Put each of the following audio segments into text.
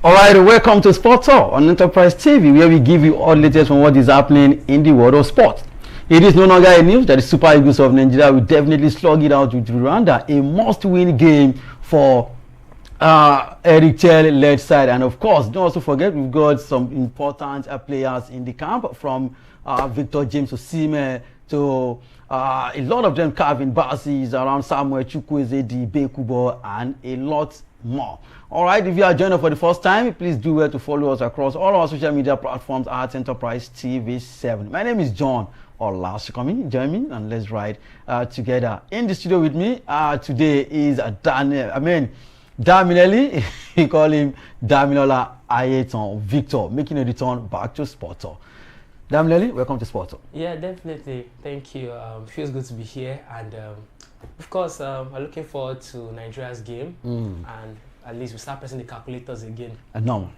Alright, welcome to Sports Tour on Enterprise TV, where we give you all the latest on what is happening in the world of sport. It is no longer a news that the Super Eagles of Nigeria will definitely slug it out with Rwanda, a must-win game for Eric Chelle-led side. And of course, don't also forget we've got some important players in the camp, from Victor James Osimhen to a lot of them carving bases around Samuel Chukwueze, Bekubo, and a lot more. All right, if you are joining us for the first time, please do well to follow us across all our social media platforms at Enterprise TV 7. My name is John Olasukomi. Join me and let's ride together. In the studio with me today is Daminelli. We call him Damilola Ayeton Victor, making a return back to Sport Tour. Daminelli, welcome to Sport Tour. Yeah, definitely. Thank you. Feels good to be here, and of course, I'm looking forward to Nigeria's game, and at least we start pressing the calculators again. No,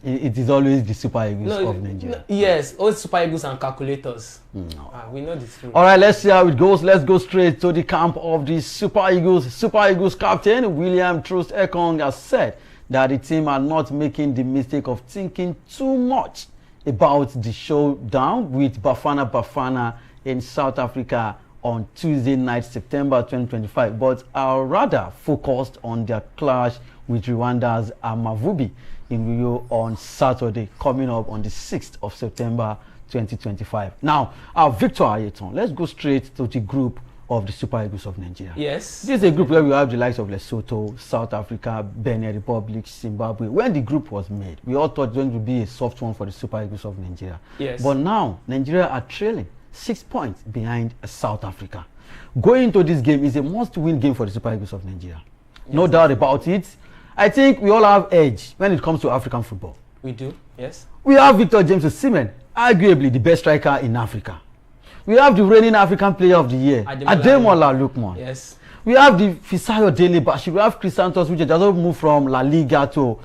it is always the Super Eagles of Nigeria. Yes, always Super Eagles and calculators. We know the truth. All right, let's see how it goes. Let's go straight to the camp of the Super Eagles. Super Eagles captain William Troost-Ekong has said that the team are not making the mistake of thinking too much about the showdown with Bafana Bafana in South Africa on Tuesday night, September 2025, but are rather focused on their clash with Rwanda's Amavubi in Rio on Saturday, coming up on the 6th of September 2025. Now, Victor Ayeton, let's go straight to the group of the Super Eagles of Nigeria. Yes. This is a group where we have the likes of Lesotho, South Africa, Benin Republic, Zimbabwe. When the group was made, we all thought it was going to be a soft one for the Super Eagles of Nigeria. Yes. But now, Nigeria are trailing 6 points behind South Africa. Going into this game is a must-win game for the Super Eagles of Nigeria. Yes. No doubt about it. I think we all have edge when it comes to African football. We do, yes. We have Victor James Osimhen, arguably the best striker in Africa. We have the reigning African Player of the Year, Ademola Lookman. Yes. We have the Fisayo Dele Bashi. We have Chris Santos, which has also moved from La Liga to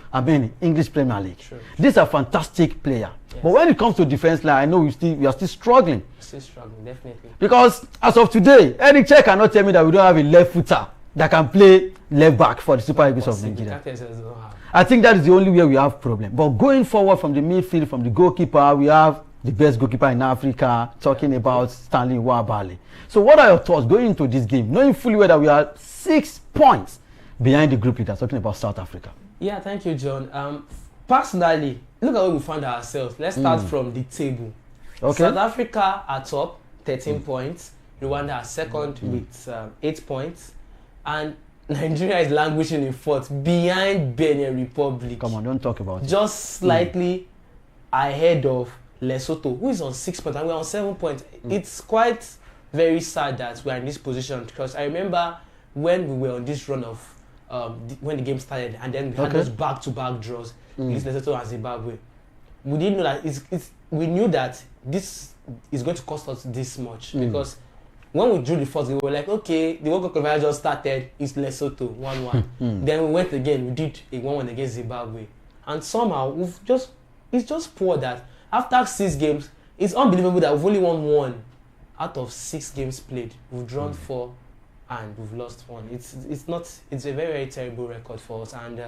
English Premier League. Sure. These are fantastic players. Yes. But when it comes to defense line, I know we are still struggling. Still struggling, definitely. Because as of today, Eric Chelle cannot tell me that we don't have a left footer that can play left back for the Super Eagles of Nigeria. I think that is the only way we have problem. But going forward from the midfield, from the goalkeeper, we have the best goalkeeper in Africa, talking about Stanley Nwabali. So what are your thoughts going into this game, knowing fully well that we are 6 points behind the group leader, talking about South Africa? Yeah, thank you, John. Personally, look at where we found ourselves. Let's start from the table. Okay. South Africa are top, 13 points. Rwanda are second with 8 points. And Nigeria is languishing in fourth, behind Benin Republic. Come on, don't talk about it. Just slightly ahead of Lesotho, who is on 6 points, and we're on 7 points. It's quite very sad that we're in this position, because I remember when we were on this run of when the game started, and then we had those back-to-back draws against Lesotho and Zimbabwe. We didn't know that we knew that this is going to cost us this much, because when we drew the first game, we were like, okay, the World Cup qualifier just started, it's Lesotho 1-1. Then we went again, we did a 1-1 against Zimbabwe, and somehow it's just poor that after 6 games, it's unbelievable that we've only won 1 out of 6 games played. We've drawn 4 and we've lost 1. It's a very, very terrible record for us, and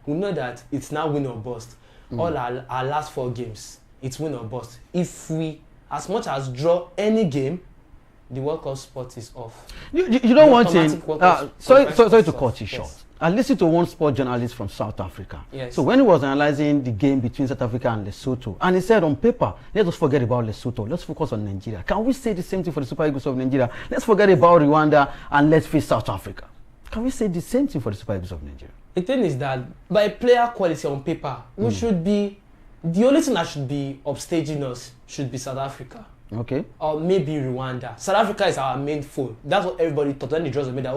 we know that it's now win or bust. All our last 4 games, it's win or bust. If we as much as draw any game, the World Cup spot is off. You don't want to. Sorry to cut you short. I listened to one sport journalist from South Africa. Yes. So when he was analyzing the game between South Africa and Lesotho, and he said on paper, let us forget about Lesotho, let's focus on Nigeria. Can we say the same thing for the Super Eagles of Nigeria? Let's forget about Rwanda and let's face South Africa. Can we say the same thing for the Super Eagles of Nigeria? The thing is that by player quality on paper, we should be, the only thing that should be upstaging us should be South Africa. Okay. Or maybe Rwanda. South Africa is our main foe. That's what everybody thought when the draws were made, that,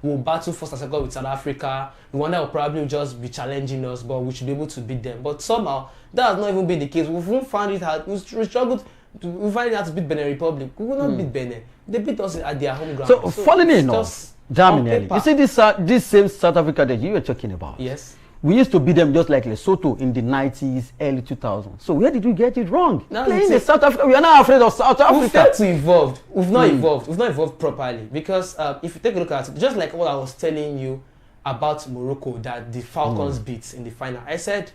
we'll battle first and second with South Africa. Rwanda will probably just be challenging us, but we should be able to beat them. But somehow, that has not even been the case. We've found it hard. We struggled. We find it hard to beat Benin Republic. We will not beat Benin. They beat us at their home ground. So funnily enough, Germany, you see this same South Africa that you were talking about? Yes. We used to beat them just like Lesotho in the 90s, early 2000s. So where did we get it wrong? No, playing in South Africa, we are not afraid of South Africa. We've failed to evolve. We've not evolved. We've not evolved properly. Because if you take a look at it, just like what I was telling you about Morocco that the Falcons beat in the final. I said,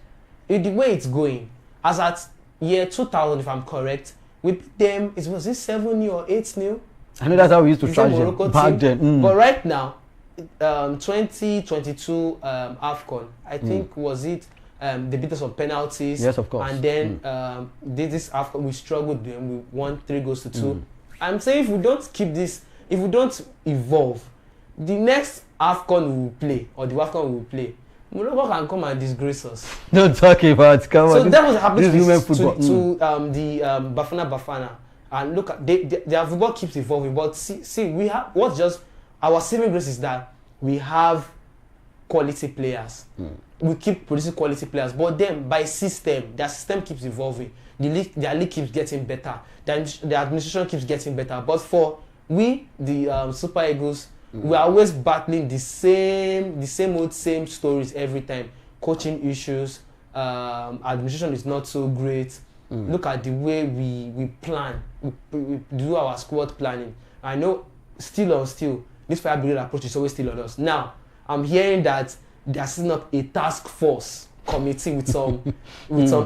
the way it's going, as at year 2000, if I'm correct, we beat them, was it 7-0 or 8-0? I know that's how we used to trash them back then. But right now, 2022 AFCON, I think, was it, they beat us on penalties. Yes, of course. And then this AFCON, we struggled them. We won 3-2. I'm saying if we don't keep this, if we don't evolve, the next AFCON we will play, or the AFCON we will play, Morocco can come and disgrace us. Don't talk about, come on. So that was happening to the Bafana Bafana. And look at their football keeps evolving. But see, we have what's just our saving grace is that we have quality players. We keep producing quality players, but then by system, their system keeps evolving. Their league keeps getting better. The administration keeps getting better. But for we, the Super Eagles, we are always battling the same stories every time. Coaching issues, administration is not so great. Look at the way we plan, we do our squad planning. I know still, this fire brigade approach is always still on us. Now, I'm hearing that they're setting up a task force committee with some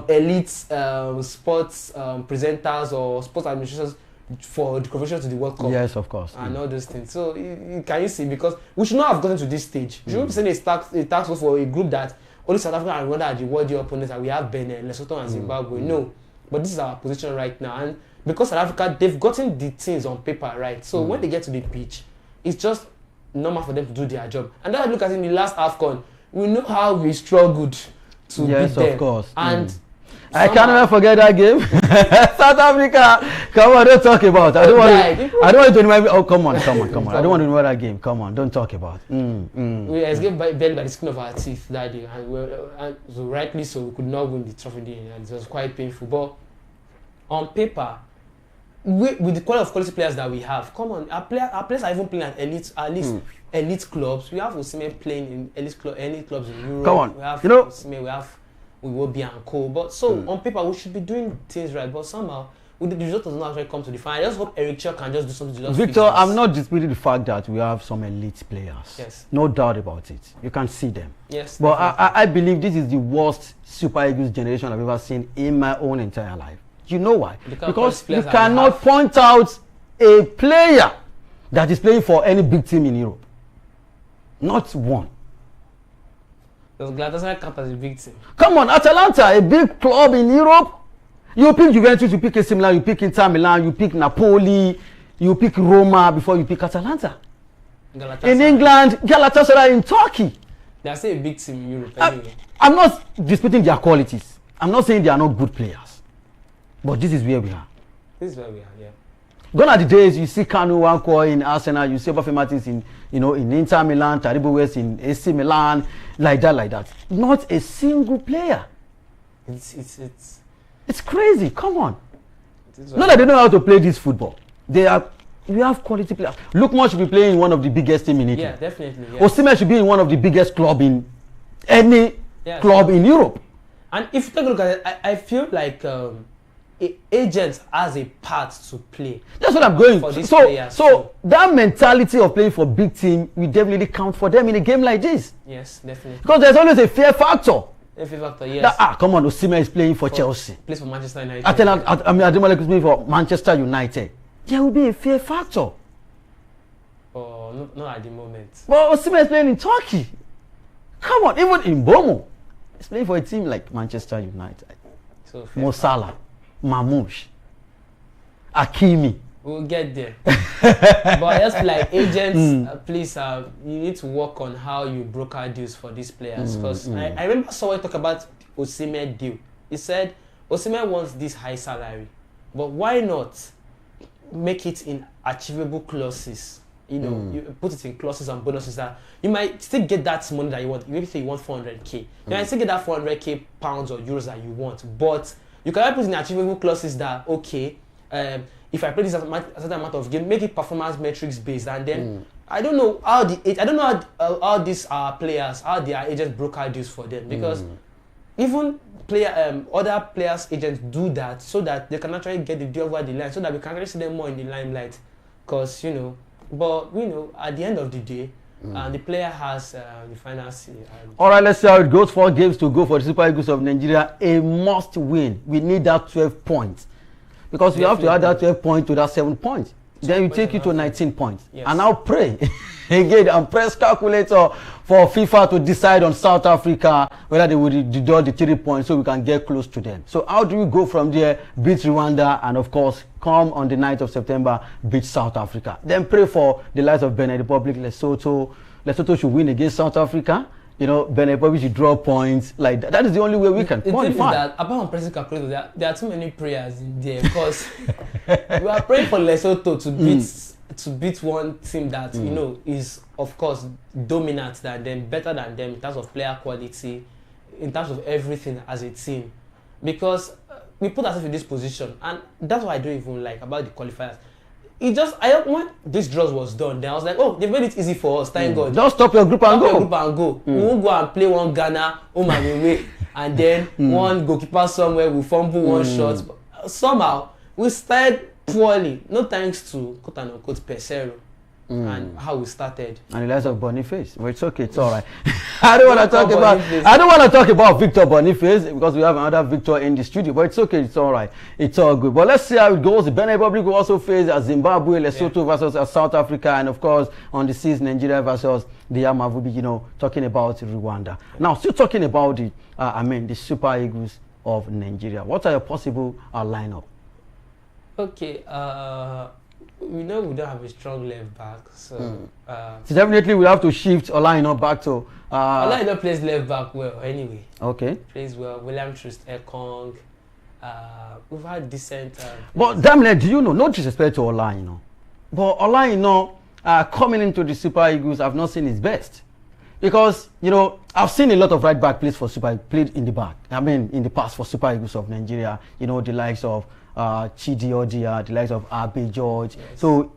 elite sports presenters or sports administrators for the qualification to the World Cup. Yes, of course. And all those things. So can you see? Because we should not have gotten to this stage. We shouldn't be sending a task force for a group that only South Africa and Rwanda are the world opponents, and we have Benin, Lesotho, and Zimbabwe. No, but this is our position right now, and because South Africa, they've gotten the things on paper right. So when they get to the pitch, it's just normal for them to do their job. And then I look at it in the last AFCON, we know how we struggled to beat them. Yes, of course. And I can't even forget that game. South Africa. Come on, don't talk about it. I don't want you to remind me. Oh, come on. I don't want to remember that game. Come on, don't talk about it. We escaped barely by the skin of our teeth that day. And so rightly so, we could not win the trophy day. And it was quite painful. But on paper, with the quality players that we have, come on, our players are even playing at elite clubs. We have Osimhen playing in elite clubs in Europe. Come on. We have Osimhen, we have Iwobi and co. But so on paper we should be doing things right. But somehow the result does not actually come to the final. I just hope Eric Chell can just do something to just Victor, I'm not disputing the fact that we have some elite players. Yes. No doubt about it. You can see them. Yes. But I believe this is the worst Super Eagles generation I've ever seen in my own entire life. You know why? Because you cannot point out a player that is playing for any big team in Europe. Not one. Does Galatasaray count as a big team? Come on, Atalanta, a big club in Europe. You pick Juventus, you pick AC Milan, you pick Inter Milan, you pick Napoli, you pick Roma before you pick Atalanta. In England, Galatasaray in Turkey. They are still a big team in Europe anyway. I'm not disputing their qualities. I'm not saying they are not good players. But this is where we are. This is where we are, yeah. Gone are the days you see Kanu Wankwo in Arsenal, you see Buffy Martins in Inter Milan, Taribo West in AC Milan, like that. Not a single player. It's crazy. Come on. Not that they know how to play this football. We have quality players. Lukman should be playing in one of the biggest teams in Italy. Yeah, definitely. Yeah. Osimhen should be in one of the biggest club in any club in Europe. And if you take a look at it, I feel like agents has a part to play. That's what I'm going for. These so that mentality of playing for big team will definitely count for them in a game like this. Yes, definitely. Because there's always a fear factor. A fear factor, yes. Come on, Osimhen is playing for Chelsea. Plays for Manchester United. Ademola is playing for Manchester United. There will be a fear factor. Oh, not at the moment. But Osimhen is playing in Turkey. Come on, even in Bomo, he's playing for a team like Manchester United. So Mo Salah, Mamouche, Hakimi. We'll get there. But just like agents, please, you need to work on how you broker deals for these players. Because I remember someone talk about Osimhen deal. He said Osimhen wants this high salary, but why not make it in achievable clauses? You know, you put it in clauses and bonuses that you might still get that money that you want. Maybe say you want 400k. You might still get that 400k pounds or euros that you want, but you can put in achievable clauses that if I play this a certain amount of game, make it performance metrics based, and then I don't know how how these players, how their agents broker deals for them, because even other players agents do that so that they can actually get the deal over the line, so that we can actually see them more in the limelight. Because but at the end of the day, and the player has the final say. All right, let's see how it goes. 4 games to go for the Super Eagles of Nigeria. A must win. We need that 12 points because we have to add that 12 points to that 7 points. Then you take you to 19 points. Yes. And now pray again and press calculator for FIFA to decide on South Africa whether they will deduct the 3 points so we can get close to them. So how do we go from there, beat Rwanda, and of course come on the 9th of September, beat South Africa. Then pray for the likes of Benin Republic, Lesotho. Lesotho should win against South Africa. You know, Benin Republic should draw points like that. That is the only way we can qualify. The thing is that apart from pressing calculator, there are too many prayers in there because we are praying for Lesotho to beat one team that you know is of course dominant than them, better than them in terms of player quality, in terms of everything as a team. Because we put ourselves in this position, and that's what I don't even like about the qualifiers. When this draws was done, then I was like, oh, they made it easy for us, thank God. Just stop your group and go. We won't go and play one Ghana, and then one goalkeeper somewhere will fumble one shot. Somehow, we started poorly, no thanks to quote and unquote Pesero and how we started. And the likes of Boniface. Well, it's okay, it's all right. I don't want to talk about Victor Boniface because we have another Victor in the studio, but it's okay, it's all right, it's all good. But let's see how it goes. The Benin Republic will also face Zimbabwe, Lesotho versus South Africa, and of course on the 6th, Nigeria versus the Amavubi. You know, talking about Rwanda. Now, still talking about the Super Eagles of Nigeria. What are your possible lineup? Okay, we know we don't have a strong left back, so so definitely we have to shift Olaina back to Olaina plays left back well anyway. Okay. Plays well. William Troost-Ekong. We've had decent but damn, do you know, no disrespect to Olaina, but Olaina coming into the Super Eagles, I've not seen his best. Because, you know, I've seen a lot of right back played in the back. I mean, in the past for Super Eagles of Nigeria, you know, the likes of Chidi Odia, the likes of Abe George. Yes. So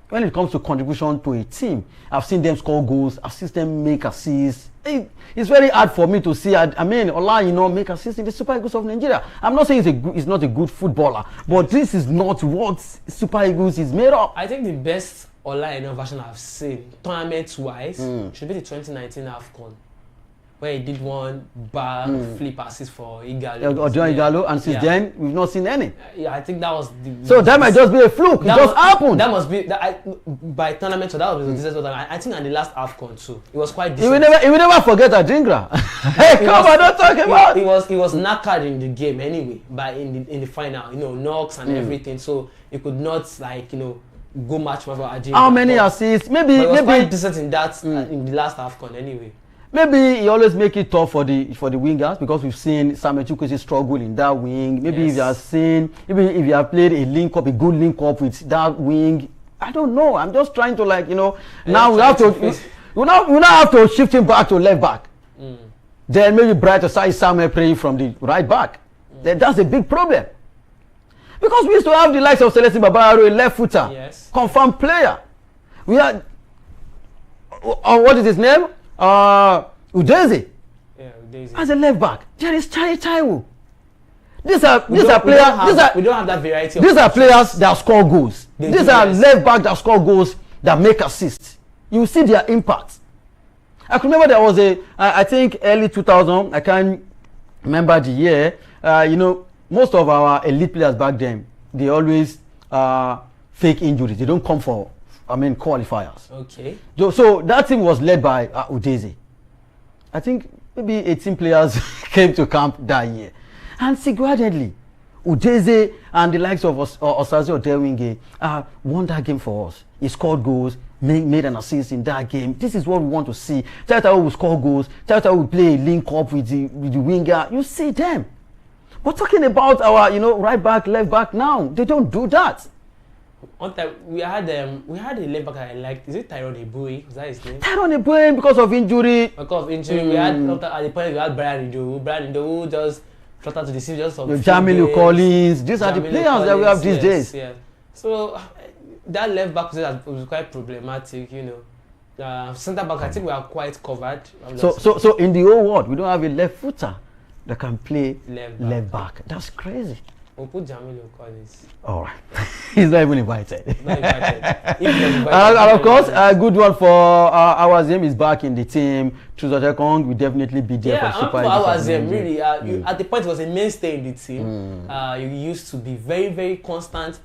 when it comes to contribution to a team, I've seen them score goals, I've seen them make assists. It's very hard for me to see. I mean, Ola, you know, make assists in the Super Eagles of Nigeria. I'm not saying he's not a good footballer, but this is not what Super Eagles is made of. I think the best Ola version I've seen, tournament-wise, should be the 2019 AFCON, where he did one flip assist for Igalo. And since then, we've not seen any. Yeah, I think that was the... So that might just be a fluke. It just happened. That must be... by tournament, so that was the decent. I think at the last AFCON too, it was quite decent. You will never forget Adingra. Hey, come on, don't talk about it. He was knackered in the game anyway, in the final, you know, knocks and everything. So he could not, like, you know, go match with Adingra. How many assists? Maybe quite decent in that in the last AFCON anyway. Maybe he always make it tough for the wingers because we've seen Samuel Chukwueze struggle in that wing. Maybe if you have played a good link up with that wing, I don't know. I'm just trying to, like, you know, now we now have to shift him back to left back. Then maybe Bright Osai Samuel playing from the right back. Then that's a big problem. Because we used to have the likes of Celestine Babayaro, a left footer, confirmed player. We had what is his name? Udeze. Yeah, Udeze. As a left back, there is Chai Taiwo. These are players. We don't have that variety. These are players that score goals. These are left back that score goals that make assists. You see their impact. I can remember there was I think early 2000. I can't remember the year. You know, most of our elite players back then, they always fake injuries. They don't come for qualifiers. Okay. So that team was led by Udeze. I think maybe 18 players came to camp that year. And single-handedly, Udeze and the likes of Osaze Odewinge won that game for us. He scored goals, made an assist in that game. This is what we want to see. Tata will score goals. Tata will play a link up with the winger. You see them. But talking about our, you know, right back, left back now, they don't do that. One time we had a left back I liked. Is it Tyrone Eboué? Is that his name? Tyrone Eboué because of injury. Because of injury, we had at the point we had Brian Idowu just fluttered to the sea just of Jamilu Collins. These are the players that we have these days. Yeah. So that left back was quite problematic, you know. Centre back, I think we are quite covered. So in the whole world, we don't have a left footer that can play left back. That's crazy. We'll put Jamilu Collins. All right. He's not even invited. Not invited. If you're invited, And of course, a good one for our Zim is back in the team. Troost-Ekong will definitely be there for Super Eagles. Our Zim, really. At the point, he was a mainstay in the team. You used to be very, very constant.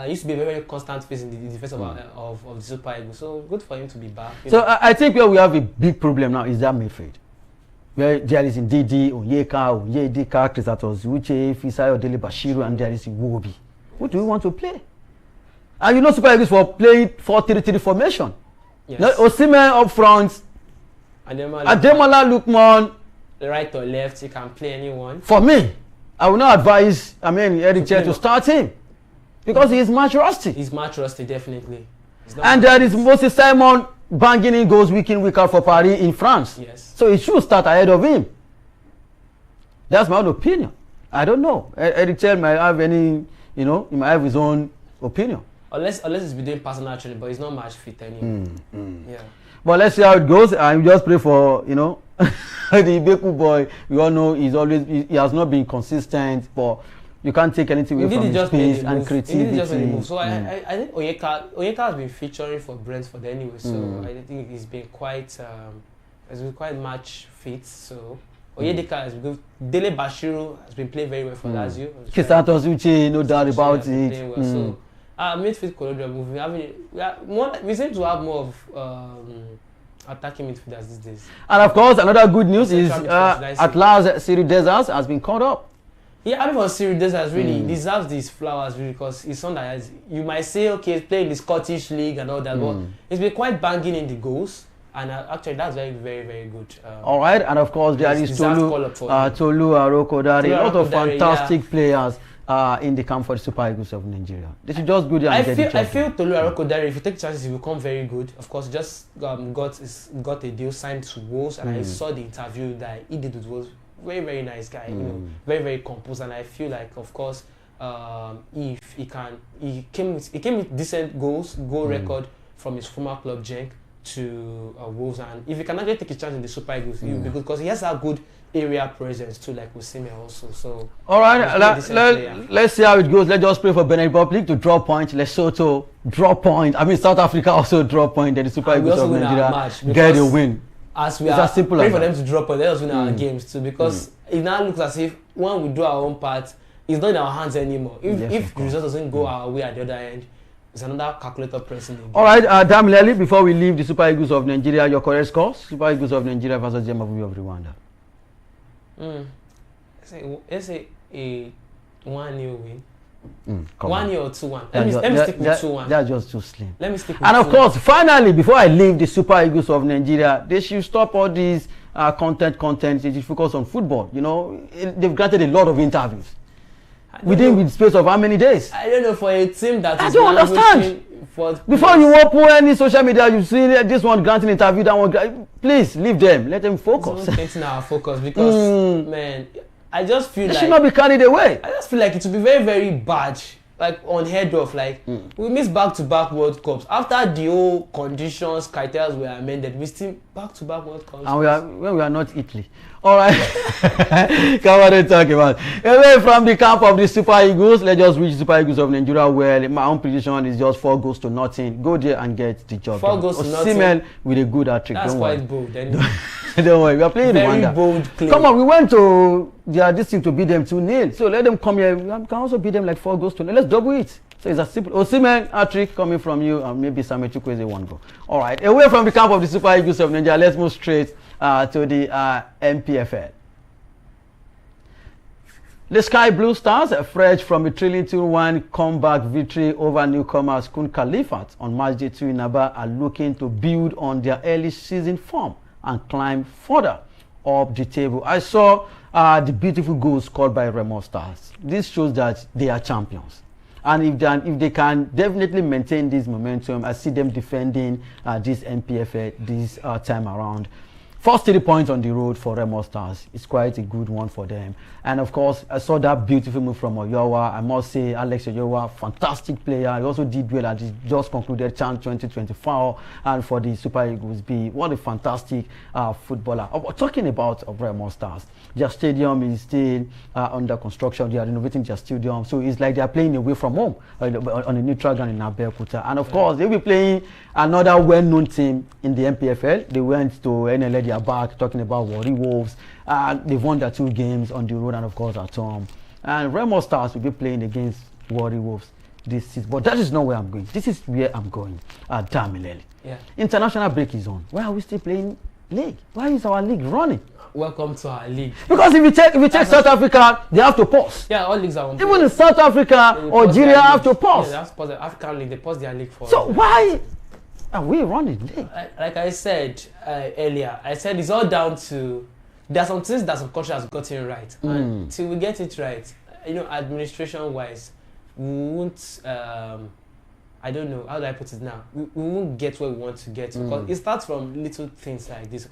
Used to be a very, very constant face in the defense of the Super Eagles. So good for him to be back. So I think where we have a big problem now is that midfield. Where there is Ndidi, Onyeka, Onyedika, Chrisatos Uche, Fisayo, Dele Bashiru, and there is Iwobi. Who do we want to play? And you know Super Eagles for playing 4-3-3 formation. Yes. Osimhen up front. Ademola Lookman. Right or left, you can play anyone. For me, I will not advise Eric Chair to start him. Because he is match rusty. He's match rusty, definitely. And there is Moses Simon banging in goals week in, week out for Paris in France. Yes. So he should start ahead of him. That's my own opinion. I don't know. Eric Chair might have any, he might have his own opinion. Unless he's been doing personal training, but he's not match fit anymore. Yeah. But let's see how it goes. And just pray for, the Ibeku boy. We all know he has not been consistent, but you can't take anything away from his pace and creativity. So I think Onyeka has been featuring for Brentford anyway. So I think he's been quite match fit. So Onyedika has been good. Dele Bashiru has been playing very well for Lazio. Chrisatos Uche, no doubt about it. Well. So midfield Ikorodu, we seem to have more of attacking midfielders these days. And of course, another good news is at last Siri Desas has been called up. Yeah, I mean for Siri Desas really deserves these flowers really, because he's someone that you might say, okay, he's playing the Scottish League and all that, but he's been quite banging in the goals. And actually, that's very, very, very good. All right, and of course, there is Tolu Arokodare, a lot of fantastic players in the camp for the Super Eagles of Nigeria. They should just go there and get the chance. I feel Tolu Arokodare, if you take chances, he will become very good. Of course, just got a deal signed to Wolves, and I saw the interview that he did with Wolves. Very, very nice guy, very, very composed, and I feel like, of course, if he came with decent goal record from his former club, Genk, to Wolves, and if he can actually take a chance in the Super Eagles, he will be good because he has a good area presence too, like Osimhen also. So all right, let's see how it goes. Let's just pray for Benin Republic to draw point. Lesotho draw point. South Africa also draw point. Then the Super Eagles of Nigeria get a win. As we are praying for them to drop point, let us win our games too, because it now looks as if when we do our own part, it's not in our hands anymore. If the result doesn't go our way at the other end, it's another calculator pressing. All right, Damileli, before we leave the Super Eagles of Nigeria, your correct scores? Super Eagles of Nigeria versus the Amavubi of Rwanda. Let's say a 1-0 win. 1-0 or 2-1. Let me stick with 2-1. That's just too slim. Let me stick with 2-1. And of course, finally, before I leave the Super Eagles of Nigeria, they should stop all these content. They should focus on football. They've granted a lot of interviews. Within the space of how many days? I don't know, for a team that I don't understand. Before you open any social media, you see this one granting interview, that one. Please leave them. Let them focus. It's not our focus because, man, I just feel they should not be carried away. I just feel like it would be very, very bad. Like unheard of. Like we missed back-to-back World Cups after the whole conditions, criteria were amended. We still back-to-back World Cups. And we are not Italy. All right, come on and talk about. Away from the camp of the Super Eagles, let's just reach Super Eagles of Nigeria. Well, my own prediction is just 4-0. Go there and get the job. 4-0. Osimhen with a good hat trick. That's quite bold. Don't worry, we are playing very Rwanda. Bold claim. Come on, we went to this team to beat them 2-0. So let them come here. We can also beat them like 4-0. Let's double it. So it's a simple Osimhen hat-trick coming from you, and maybe Samuel Chukwueze 1 goal. All right, away from the camp of the Super Eagles of Nigeria, let's move straight to the NPFL. The Sky Blue Stars, fresh from a trailing 2-1 comeback victory over newcomers Kun Khalifat on Matchday 2 in Aba, are looking to build on their early season form and climb further up the table. I saw the beautiful goals scored by Remo Stars. This shows that they are champions. And if they can definitely maintain this momentum, I see them defending this NPFL this time around. First 3 points on the road for Remo Stars. It's quite a good one for them. And of course, I saw that beautiful move from Oyowa. I must say, Alex Oyowa, fantastic player. He also did well at the just concluded CHAN 2024 and for the Super Eagles B. What a fantastic footballer. Talking about Remo Stars, their stadium is still under construction. They are renovating their stadium. So it's like they are playing away from home on a neutral ground in Abeokuta. And of course, they'll be playing another well-known team in the NPFL. They went to NLA, they are back, talking about Warri Wolves. They've won their 2 games on the road and of course at home. And Remo Stars will be playing against Warri Wolves this season. But that is not where I'm going. This is where I'm going. Damileli. Yeah. International break is on. Why are we still playing league? Why is our league running? Welcome to our league. Because if you check South Africa, they have to pause. Yeah, all leagues are on. Even in South Africa, Algeria have to pause. Yeah, that's pause. The African league, they pause their league for. So why are we running league? Like I said earlier, I said it's all down to, there are some things that some country has gotten right. And till we get it right, administration wise, we won't I don't know, how do I put it now? We won't get where we want to get to, because it starts from little things like this.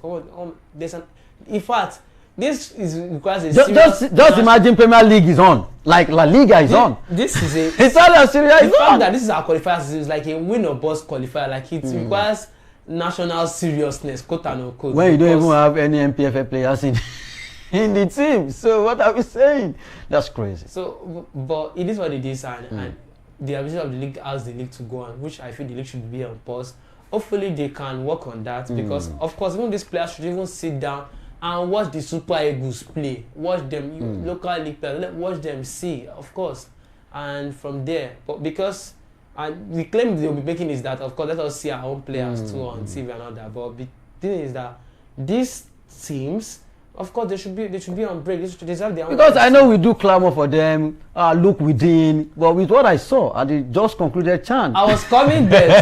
In fact, this requires a just imagine Premier League is on, like La Liga is on. This is a it's all Syria is on. That this is our qualifiers. It's like a win or bust qualifier. Like it requires national seriousness, quote unquote. When you don't even have any NPFL players in the team, so what are we saying? That's crazy. So, but it is what it is, and the ability of the league asks the league to go on, which I feel the league should be on pause. Hopefully, they can work on that because, of course, even these players should even sit down and watch the Super Eagles play. Watch them, local league players, watch them see, of course. And from there, but because the claim they'll be making is that, of course, let us see our own players too on TV and all that. But the thing is that these teams, of course, they should be on break. They deserve their own. Because I know we do clamor for them, look within. But with what I saw at the just concluded CHAN, I was coming there.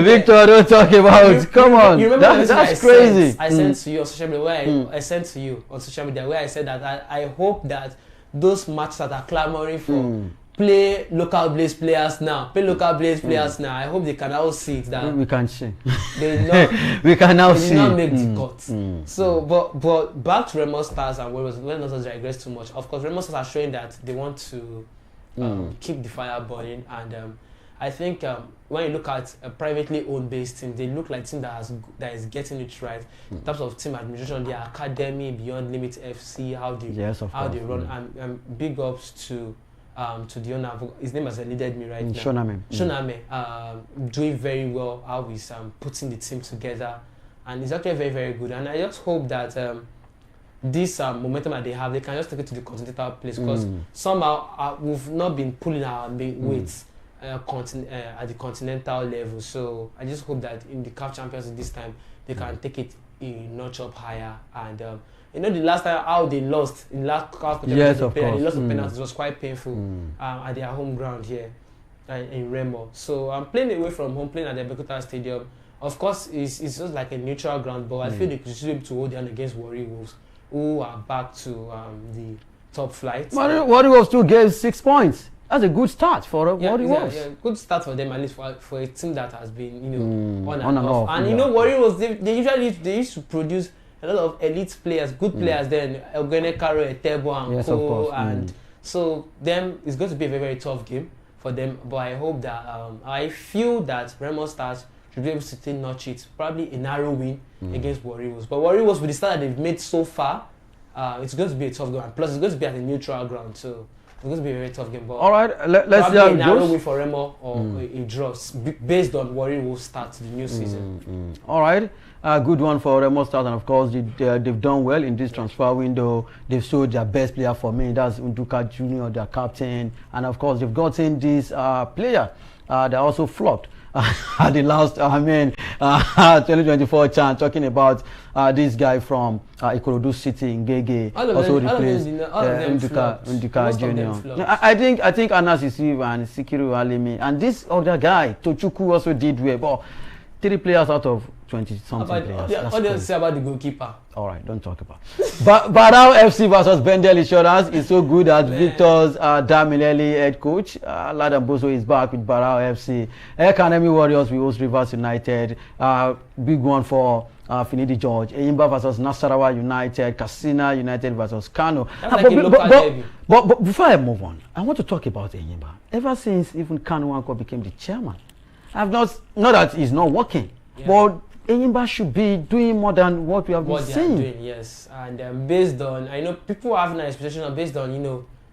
Victor, don't talk about. Come on, you remember that's crazy. I sent to you on social media. Where I sent to you on social media where I said that I hope that those matches that are clamoring for play local Blaze players now. I hope they can now see it that we can see. We can now see. They did not make the cut. So, but back to Remo Stars and Warri Wolves. Let us digress too much. Of course, Remo Stars are showing that they want to keep the fire burning, and I think when you look at a privately owned based team, they look like a team that is getting it right in terms of team administration, their academy, Beyond Limit FC, how they run, and big ups to the owner. His name has eluded me right now. Shoname, doing very well. How he's putting the team together, and it's actually very, very good. And I just hope that this momentum that they have, they can just take it to the continental place, because somehow we've not been pulling our weights at the continental level. So I just hope that in the CAF Champions League this time they can take it a notch up higher. And the last time how they lost in last CAF Champions League, they lost the penalties. It was quite painful at their home ground here in Remo. So I'm playing away from home, playing at the Abeokuta Stadium. Of course, it's just like a neutral ground, but I feel they could still be able to hold on against Warri Wolves, who are back to the top flight. Warri Wolves still gave 6 points. That's a good start for Warri Wolves. Yeah, good start for them, at least for a team that has been on and off. And Warri Wolves, they used to produce a lot of elite players, good players. Then Ogene Karo, Etebo, and Co. And so it's going to be a very, very tough game for them. But I hope that I feel that Remo Stars should be able to still notch it, probably a narrow win against Warri Wolves. But Warri Wolves, with the start that they've made so far, it's going to be a tough game. And plus, it's going to be at a neutral ground, so it's going to be a very tough game. But all right, let's see how it goes. A narrow win for Remo or a draw based on Warri Wolves start the new season. All right, good one for Remo Stars, and of course they've done well in this transfer window. They've showed their best player for me. That's Nduka Junior, their captain, and of course they've gotten this player that also flopped at the last 2024 CHAN, talking about this guy from Ikorodu City in Gege, also replaced Nduka Junior. I think Anas Isiv and Sikiru Alimi, and this other guy Tochukwu also did well, but 3 players out of 20-something players. What do you say about the goalkeeper? All right, don't talk about it. Barao FC versus Bendel Insurance is so good that Victor's Damileli head coach, Ladan Boso, is back with Barao FC. Academy Warriors will host Rivers United. Big one for Finidi George, Enyimba versus Nasarawa United, Katsina United versus Kano. That's like a local derby. But before I move on, I want to talk about Enyimba. Ever since even Kano Wanko became the chairman, I've not that it's not working, but Enyimba should be doing more than what we have been seeing. Doing, yes. And based on, I know people have an expectation based on,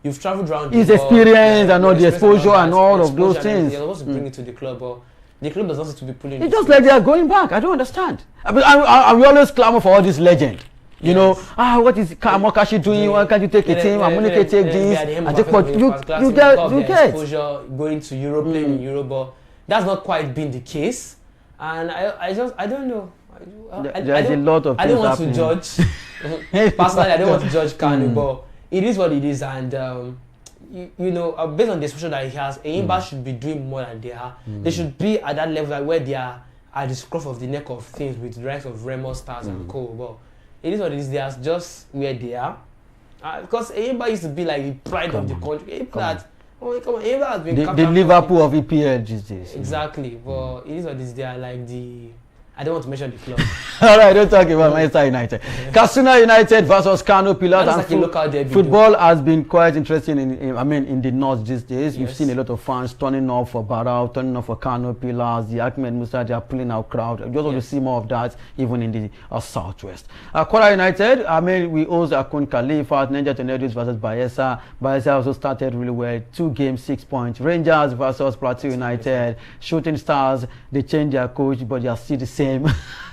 you've traveled around. His experience and all the exposure and all of those things. You're supposed to bring it to the club, but the club does not seem to be pulling. It's just like they are going back. I don't understand. We always clamor for all this legend. You know, what is Mokashi doing? Why can't you take a team? I'm going to take this. I take what you get. Exposure going to Europe, playing in Europe, but that's not quite been the case. And I don't know. There's a lot of things happening. I don't want to judge. Personally, I don't want to judge Kanu, but it is what it is. And based on the exposure that he has, Enyimba should be doing more than they are. They should be at that level where they are at the scruff of the neck of things with the likes of Remo, Stars, and Co. But it is what it is. They are just where they are. Because Enyimba used to be like the pride of the country. Enyimba has been the Liverpool of EPL these days. Exactly. But it is what it is. They are like the... I don't want to mention the club. All right, don't talk about Manchester United. Katsina United versus Kano Pillars. And like football has been quite interesting in the north these days. Yes. You've seen a lot of fans turning up for Barao, turning up for Kano Pillars. The Ahmed Musa, they are pulling out crowd. I just want to see more of that even in the southwest. Kwara United, we host Kun Khalifat, Niger Tornadoes versus Bayelsa. Bayelsa also started really well. 2 games, 6 points. Rangers versus Plateau United. Shooting Stars, they changed their coach, but they are still the same.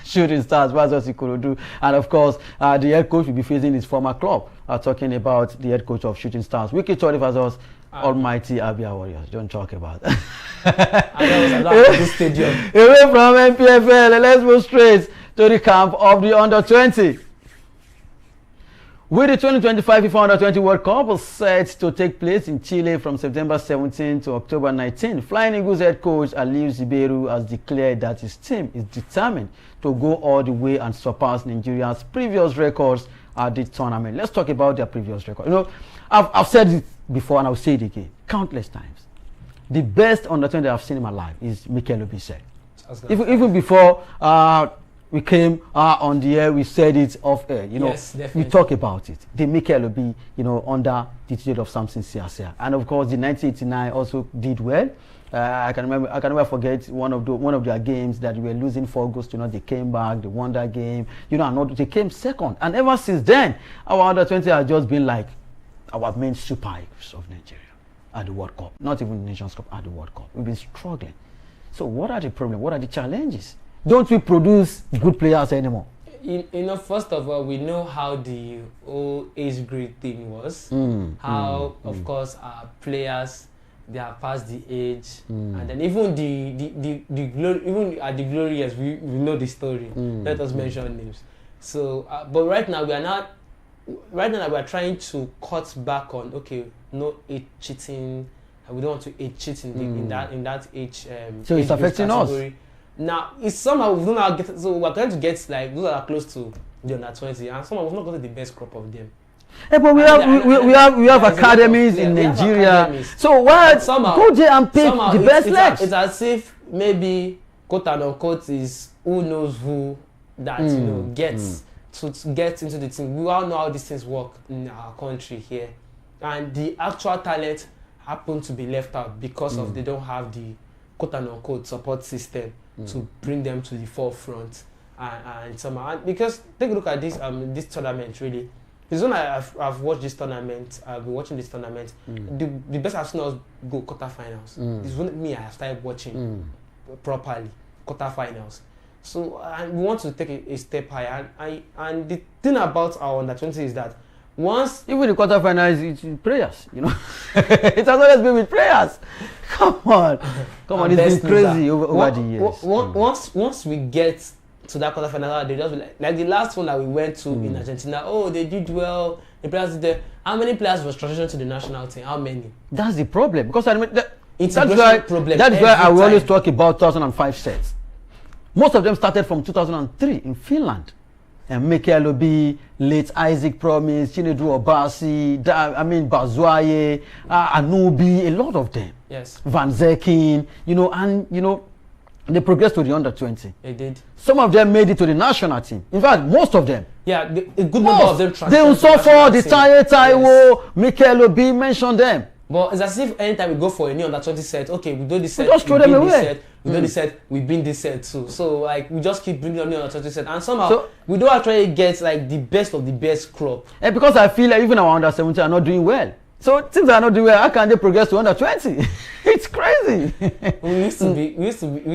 Shooting Stars versus Ikorodu, and of course the head coach will be facing his former club. Talking about the head coach of Shooting Stars, Wiki Tori versus Almighty Abia Warriors. Don't talk about that. This stadium. Away from NPFL, let's move straight to the camp of the under-20. With the 2025 FIFA Under-20 World Cup set to take place in Chile from September 17 to October 19, Flying Eagles head coach Aliyu Zubairu has declared that his team is determined to go all the way and surpass Nigeria's previous records at the tournament. Let's talk about their previous record. I've said it before and I'll say it again, countless times. The best under-20 I've seen in my life is Mikel Obi. Even before we came on the air, we said it off air. Yes, we talk about it. The Mikel Obi, under the tutelage of Samson Siasia, and of course the 1989 also did well. I can never forget one of their games that we were losing 4 goals to 0. They came back, they won that game. And they came second, and ever since then, our under-20 has just been like our main Super Eagles of Nigeria at the World Cup. Not even the Nations Cup, at the World Cup. We've been struggling. So what are the problems? What are the challenges? Don't we produce good players anymore? First of all, we know how the whole age grade thing was. Of course, our players, they are past the age, and then even the glory, even at the glory years, we know the story. Let us mention names. So, but right now we are trying to cut back on no age cheating. We don't want to age cheating in that age. So it's affecting us. Now it's somehow we don't now get, so we're trying to get like those that are close to the under-20, and somehow we've not gotten the best crop of them. But we have academies in Nigeria. So why go there and pick the best legs? It's as if maybe quote unquote is who knows who that gets to get into the team. We all know how these things work in our country here, and the actual talent happen to be left out because of they don't have the quote unquote support system to bring them to the forefront, and somehow, because take a look at this tournament. Really, it's when I've watched this tournament. I've been watching this tournament. The best I've seen us go quarterfinals. It's when I have started watching properly quarterfinals. So and we want to take a step higher. And the thing about our under-20 is that once even the quarterfinals, it's prayers. It has always been with prayers. Come on, it's been crazy over the years. Once we get to that quarterfinal, they just be like the last one that we went to in Argentina. Oh, they did well. The players did there. How many players was transitioned to the national team? How many? That's the problem, because that's problem. That is why I will always talk about 2005 sets. Most of them started from 2003 in Finland. And Mikel Obi, late Isaac Promise, Chinedu Obasi, Bazuaye, Anubi, a lot of them. Yes. Van Zekin, and They progressed to the under-20. They did. Some of them made it to the national team. In fact, most of them. Yeah, a good number of them transferred. They will suffer the Taiwo, Mikel Obi, mention them. But it's as if anytime we go for a new under-20 set, okay, we do this set, we just throw them away. We do this set, we bring this set too. So like we just keep bringing on new under-20 set, and somehow we don't actually get like the best of the best crop. And because I feel like even our under-17 are not doing well. So things are not doing well. How can they progress to under-20? It's crazy. we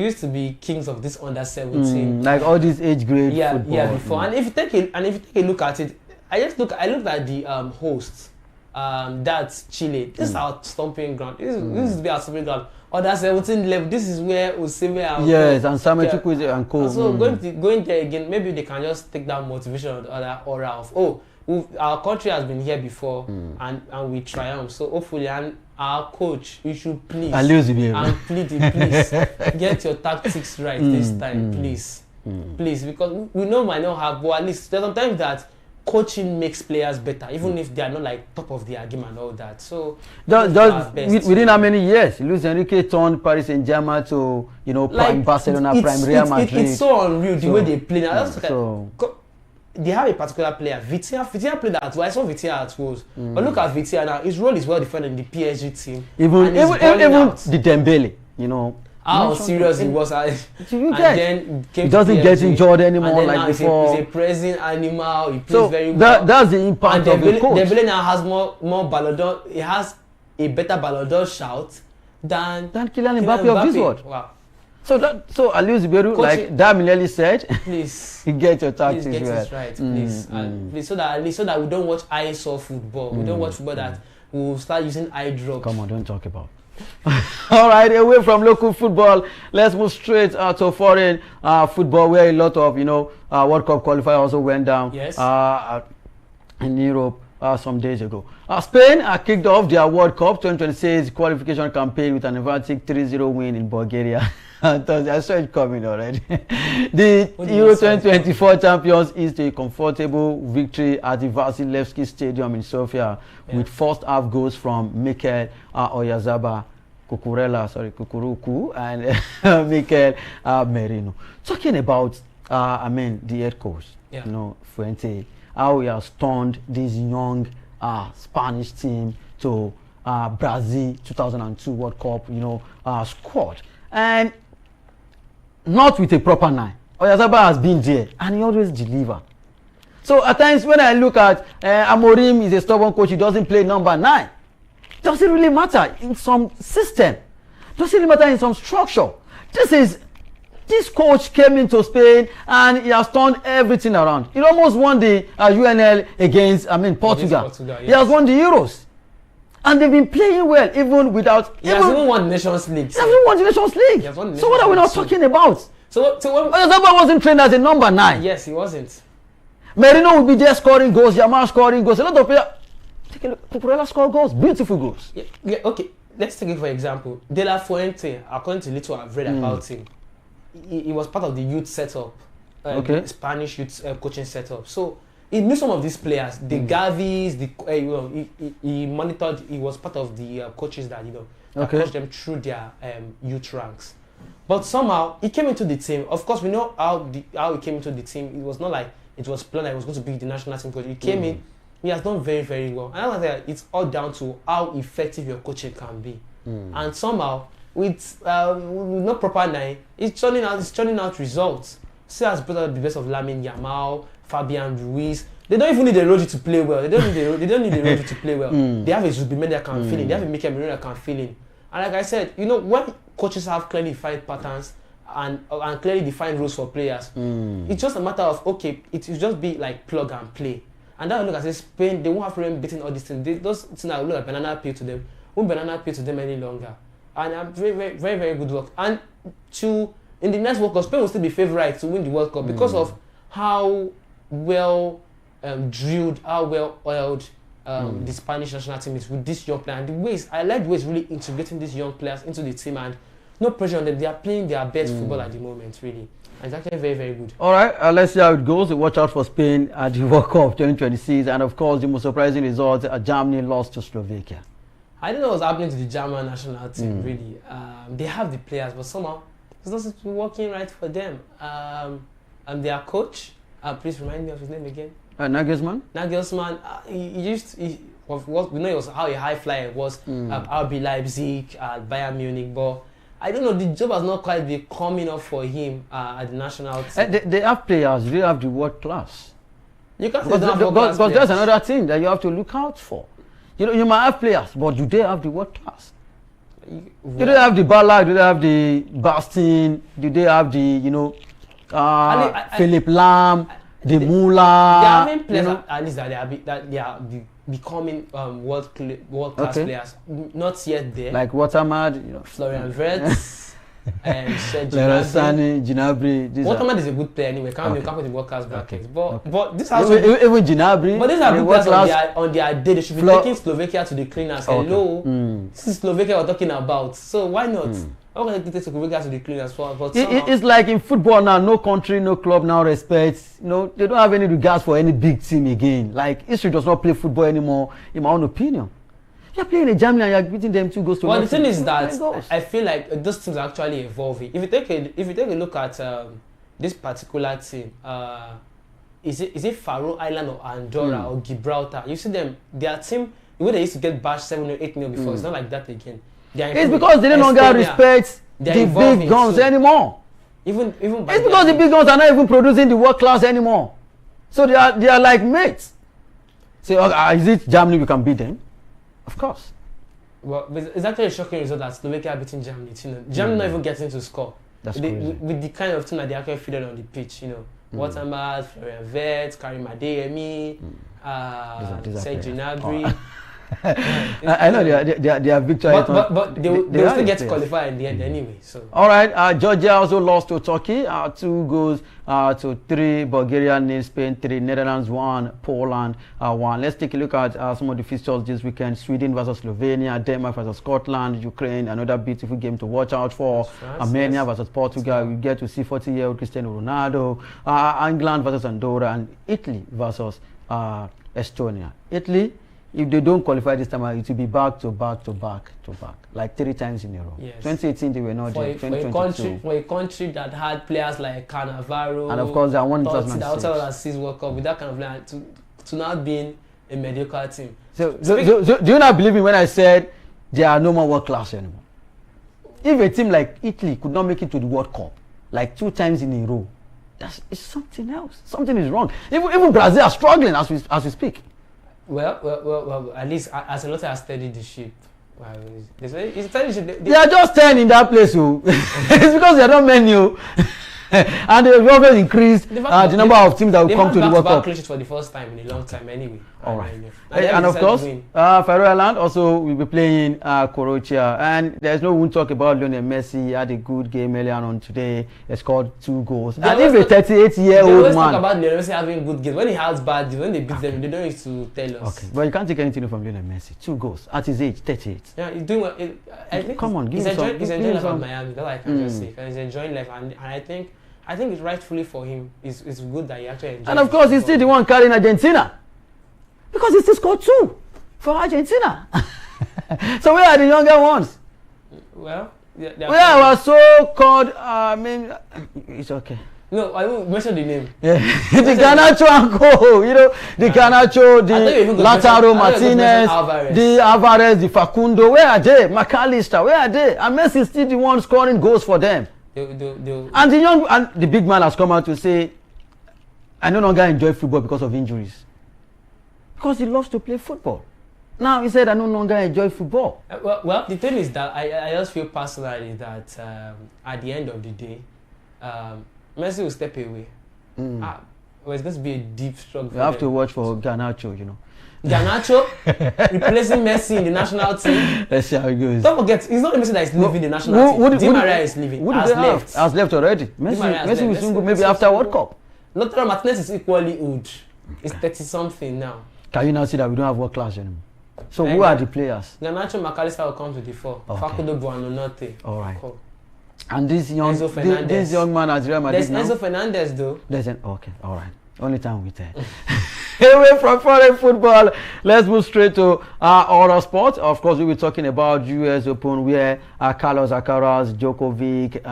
used to be kings of this under-17. Like all these age grade football. Yeah, before. And if you take a look at it, I looked at the hosts. That's Chile. This is our stomping ground. This is our stomping ground. Under-17 level. This is where Oseme and Samuel Chukwueze and co. So going there again, maybe they can just take that motivation or that aura of our country has been here before and we triumph. So hopefully, and our coach, you should please Aliyu Zubairu and please get your tactics right this time, please, because we know might not have, but at least there's sometimes that coaching makes players better, even if they are not like top of their game and all that. So within how many years Luis Enrique turned Paris Saint-Germain to prime Barcelona, prime Real Madrid. It's so unreal the way they play now. They have a particular player, Vitinha played at well. I saw Vitinha at Wolves, but look at Vitinha now. His role is well defended in the PSG team. Even the Dembele, how serious he was. He doesn't get injured anymore like before. He's a pressing animal. He plays very well. That's the impact of the coach. Dembele now has more Ballon d'Or. He has a better Ballon d'Or shout than Kylian Mbappe of this world. Wow. So Aliyu Zubairu, like Damileli said, please get your tactics right. Right, please. Please, so that we don't watch ISO football. We don't watch football that we will start using eye drops. Come on, don't talk about. All right, away from local football, let's move straight to foreign football, where a lot of World Cup qualifiers also went down. Yes. In Europe some days ago. Spain kicked off their World Cup 2026 qualification campaign with an emphatic 3-0 win in Bulgaria. I saw it coming already. The Euro 2024 champions is a comfortable victory at the Vasilevsky Stadium in Sofia with first half goals from Mikel Oyarzabal, Kukuruku, and Mikel Merino. Talking about, the head coach, Fuente, how he has turned this young Spanish team to Brazil 2002 World Cup, squad. And not with a proper 9. Oyarzabal has been there and he always delivers. So at times when I look at Amorim is a stubborn coach, he doesn't play number 9. Doesn't really matter in some system. Doesn't really matter in some structure. This coach came into Spain and he has turned everything around. He almost won the UNL against Portugal. Yes. He has won the Euros. And they've been playing well even without. He has even won the Nations League. He has even won the Nations League. So what are we not talking about? So Oyarzabal wasn't trained as a number 9. Yes, he wasn't. Merino will be there scoring goals. Yamal scoring goals. A lot of players. Take a look. Cucurella score goals. Beautiful goals. Yeah, okay. Let's take it for example. De La Fuente, according to little I've read about him, he was part of the youth setup, Spanish youth coaching setup. So he knew some of these players, the Gavis, he monitored. He was part of the coaches that coached them through their youth ranks. But somehow he came into the team. Of course, we know how he came into the team. It was not like it was planned that he was going to be the national team coach. He came in. He has done very, very well. And I was like, it's all down to how effective your coaching can be. And somehow, with no proper 9, it's churning out results. Still has brought out the best of Lamine Yamal, Fabian Ruiz. They don't even need a Rodri to play well. They don't need a Rodri to play well. They have a Zubimendi that can fill in. They have a Mikel Merino that can fill in. And like I said, when coaches have clearly defined patterns and clearly defined rules for players, it's just a matter of it will just be like plug and play. And that look at Spain, they won't have problem beating all these things. Those things that look like banana peel to them, won't banana peel to them any longer. And I'm very, very, very, very good work. And in the next World Cup, Spain will still be favourite to win the World Cup because of how well drilled, how well oiled the Spanish national team is with this young player. And I like the way it's really integrating these young players into the team and no pressure on them. They are playing their best football at the moment, really. And it's actually very, very good. All right, let's see how it goes. Watch out for Spain at the World Cup 2026. And of course, the most surprising result, Germany lost to Slovakia. I don't know what's happening to the German national team, really. They have the players, but somehow it's not working right for them. And their coach, please remind me of his name again. Nagelsmann. Nagelsmann, we know he was how a high flyer was at RB Leipzig, at Bayern Munich, but I don't know, the job has not quite been coming up for him at the national team. They have players, they have the world class. You can't because there's another thing that you have to look out for. You know, you might have players, but do they have the world class? Do they have the Ballard? Do they have the Bastin? Do they have the, you know, Philip Lam, the Mula? They are having players, at least that they are becoming world class players. Not yet there. Like Watermad, you know, Florian Wirtz. And Ginabri. Waterman is a good player anyway. Can't put the world class brackets. But this has even Ginabri. But these are good players on their day. They should be taking Slovakia to the cleaners. Hello, this is Slovakia we're talking about. So why not? How can they take Slovakia to the cleaners for? But it's like in football now. No country, no club now respects. You know, they don't have any regards for any big team again. Like Israel does not play football anymore. In my own opinion. You're playing in Germany and you're beating them 2 goals to 1. Well, the thing is that I feel like those teams are actually evolving. If you take a look at this particular team, is it Faroe Island or Andorra or Gibraltar? You see them, their team, the way they used to get bashed 7 or 8 0 before, it's not like that again. It's because they no longer respect the big guns anymore. Even it's because the big guns are not even producing the world class anymore. So they are like mates. So is it Germany we can beat them? Of course. Well, it's actually a shocking result that Slovakia beating Germany. You know, Germany not even getting to score. That's crazy. With the kind of team that they actually fielded on the pitch, you know, Watermad, Florian Wirtz, Karim Adeyemi, Serge Gnabry. I know they are victory. But they will still get to qualify in the end anyway. So. All right. Georgia also lost to Turkey. 2 goals to 3. Bulgaria nil, Spain 3. Netherlands 1. Poland 1. Let's take a look at some of the fixtures this weekend. Sweden versus Slovenia. Denmark versus Scotland. Ukraine, another beautiful game to watch out for. Armenia versus Portugal. We get to see 40-year-old Cristiano Ronaldo. England versus Andorra. And Italy versus Estonia. Italy, if they don't qualify this time, it will be back to back, like 3 times in a row. Yes. 2018 they were not there. 2022 for a country that had players like Cannavaro, and of course they won the 2006 World Cup with that kind of player to now being a mediocre team. So do you not believe me when I said there are no more world class anymore? If a team like Italy could not make it to the World Cup like 2 times in a row, it's something else. Something is wrong. Even Brazil are struggling as we speak. Well, at least Ancelotti has steadied the ship. Well, they are just 10 in that place. It's because they are not many. And they've always increased the number of teams that will come to the World Cup. For the first time in a long time anyway. All right. And of course, Faroe Island also will be playing Croatia. And there's no one talk about Lionel Messi. He had a good game earlier on today. He scored 2 goals. I think a 38-year-old man. They always talk about Lionel Messi having good games. When he has bad games, when they beat them, they don't used to tell us. Okay, but you can't take anything from Lionel Messi. 2 goals at his age, 38. Yeah, he's doing well. I think come on, he's enjoying life at Miami. That's what I can just say. He's enjoying life, and I think it's rightfully for him. It's good that he actually enjoys. And of course, he's still the one carrying Argentina. Because he still scored 2 for Argentina. So where are the younger ones? Well, where our so-called, it's okay. No, I won't mention the name. Yeah. The Garnacho and Co. You know, the Garnacho, the Lautaro Martinez, the Alvarez, the Facundo. Where are they? McAllister, where are they? And Messi is still the one scoring goals for them. And the big man has come out to say, I no longer enjoy football because of injuries. Because he loves to play football. Now he said, I no longer enjoy football. Well, the thing is that I just feel personally that at the end of the day, Messi will step away. Well, it's going to be a deep struggle. You have to watch for Garnacho, you know. Garnacho replacing Messi in the national team. Let's see how it goes. Don't forget, it's not Messi that is leaving the national team. Di Maria is leaving. Has left already. Messi will soon go maybe after World Cup. Lautaro Martinez is equally old. He's 30-something now. Can you now see that we don't have world class anymore? So who are the players? Garnacho, McAllister will come to the fore. Okay. Facundo Buonanotte. All right. Cool. And this young man has Real Madrid. There's Enzo Fernandez though. Okay, all right. Only time we tell. Away from foreign football, let's move straight to other sports. Of course, we'll be talking about US Open, where Carlos Alcaraz, Djokovic,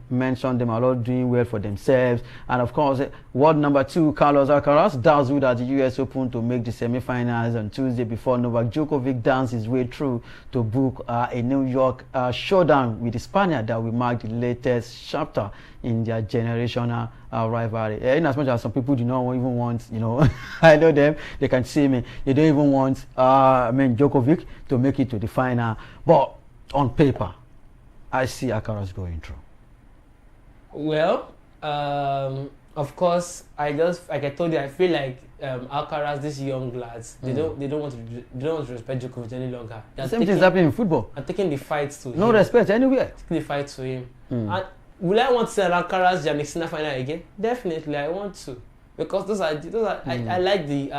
mentioned them a lot doing well for themselves. And of course, world number 2, Carlos Alcaraz, dazzled at the US Open to make the semi-finals on Tuesday before Novak Djokovic danced his way through to book a New York showdown with the Spaniard that will mark the latest chapter in their generational rivalry. In as much as some people do not even want, I know them, they can see me, they don't even want Djokovic to make it to the final. But on paper, I see Alcaraz going through. Well, of course, like I told you, I feel like Alcaraz, these young lads, they don't want to respect Djokovic any longer. The same thing is happening in football. I'm taking the fights to him. No respect anywhere. Taking the fight to him. And will I want to see Alcaraz Jannik Sinner final again? Definitely, I want to, because those are I like the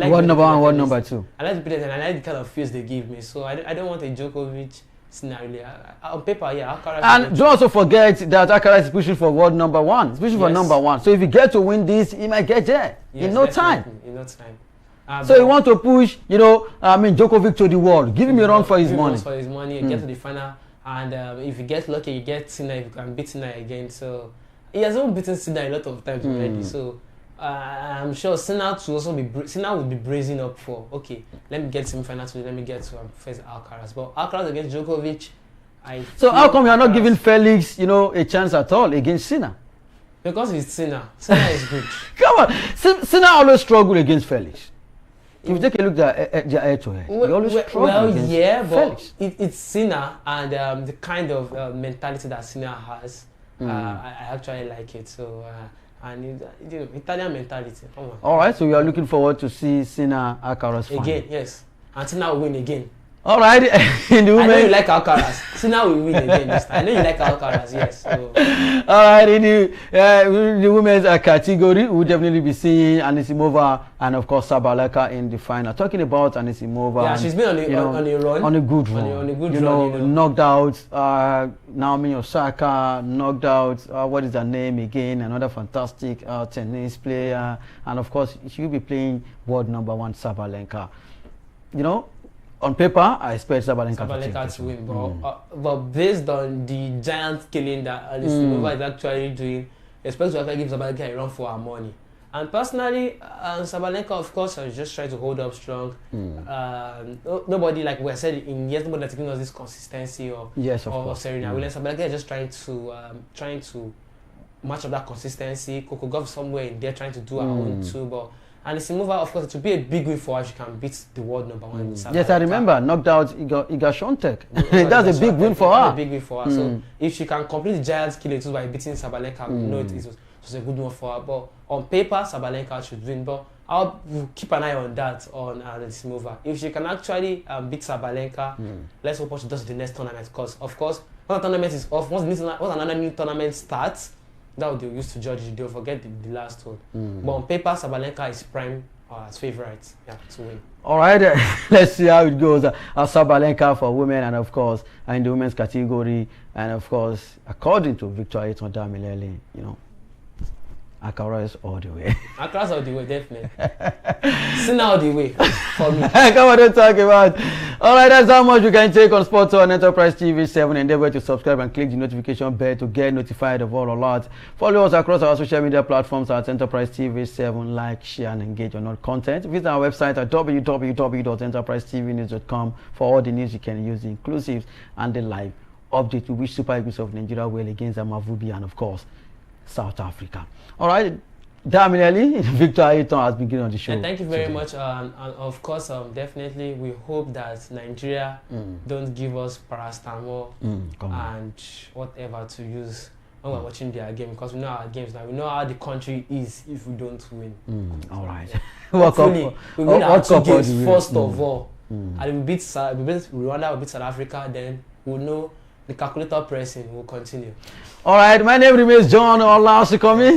what number 1, what number 2. I like the players and I like the kind of feels they give me. So I don't want a Djokovic scenario. On paper, yeah, Alcaraz. And don't also forget that Alcaraz is pushing for world number 1. He's pushing for number 1. So if you get to win this, he might get there in no time. In no time. So you want to push, Djokovic to the world. Give him a run for his money. For his money, get to the final. And if you get lucky, you get Sinner, if you can beat Sinner again. So he has not beaten Sinner a lot of times already. So I'm sure Sinner will be brazen up for, okay, let me get semi-final today, let me get to face Alcaraz. But Alcaraz against Djokovic, so how come you are not giving Felix, a chance at all against Sinner? Because he's Sinner. Sinner is good. Come on, Sinner always struggle against Felix. If you take a look at their head-to-head, you always struggle against Felix. But it's Sinner and the kind of mentality that Sinner has. I actually like it. So and Italian mentality. All right, so we are looking forward to see Sinner Alcaraz again. Yes, and Sinner will win again. All right, in the women. I know you like Alcaraz. Sinner will win again this time. I know you like Alcaraz. Yes. So. All right, in the women's category, we'll definitely be seeing Anisimova and of course Sabalenka in the final. Talking about Anisimova, yeah, she's been on a run, on a good run. On a good run. Knocked out Naomi Osaka, knocked out what is her name again? Another fantastic tennis player, and of course she will be playing world number 1 Sabalenka. On paper, I expect Sabalenka to win, but based on the giant killing that Anisimova is actually doing, I expect to actually give Sabalenka a run for her money. And personally, Sabalenka, of course, is just trying to hold up strong. Nobody, like we said in years, nobody that's giving us this consistency or Serena Williams. Sabalenka is just trying to match up that consistency. Coco Gauff somewhere in there trying to do her own too, but. And Anisimova, of course, it would be a big win for her if she can beat the world number 1. Yes, I remember. Knocked out Iga Swiatek. That's a big win for her. A big win for her. So if she can complete the giant's killing too by beating Sabalenka, it was a good one for her. But on paper, Sabalenka should win. But I'll keep an eye on that on Anisimova. If she can actually beat Sabalenka, let's hope she does the next tournament. Because, of course, once the tournament is off, once another new tournament starts, that would be used to judge. They'll forget the last one. But on paper, Sabalenka is prime as favourite to win. All right, let's see how it goes. Sabalenka for women, and of course, in the women's category, and of course, according to Victor Ayton Damilele, Alcaraz all the way. Alcaraz all the way, definitely. Sinner all the way for me. Come on, don't talk about. All right, that's how much you can take on Sports on Enterprise TV 7. Endeavor to subscribe and click the notification bell to get notified of all alerts. Follow us across our social media platforms at Enterprise TV 7. Like, share, and engage on all content. Visit our website at www.enterprisetv.com for all the news you can use, the inclusives and the live update. We wish Super Eagles of Nigeria well against Amavubi and, of course, South Africa. All right, Damilele, Victor Ayton has been given on the show. And thank you very much. And of course, definitely, we hope that Nigeria don't give us paracetamol and whatever to use when we're watching their game, because we know our games now. We know how the country is if we don't win. All right. Hopefully, we win our 2 games first of all. And we beat Rwanda, we beat South Africa, then we'll know the calculator pressing will continue. All right, my name remains John Olaosikomi.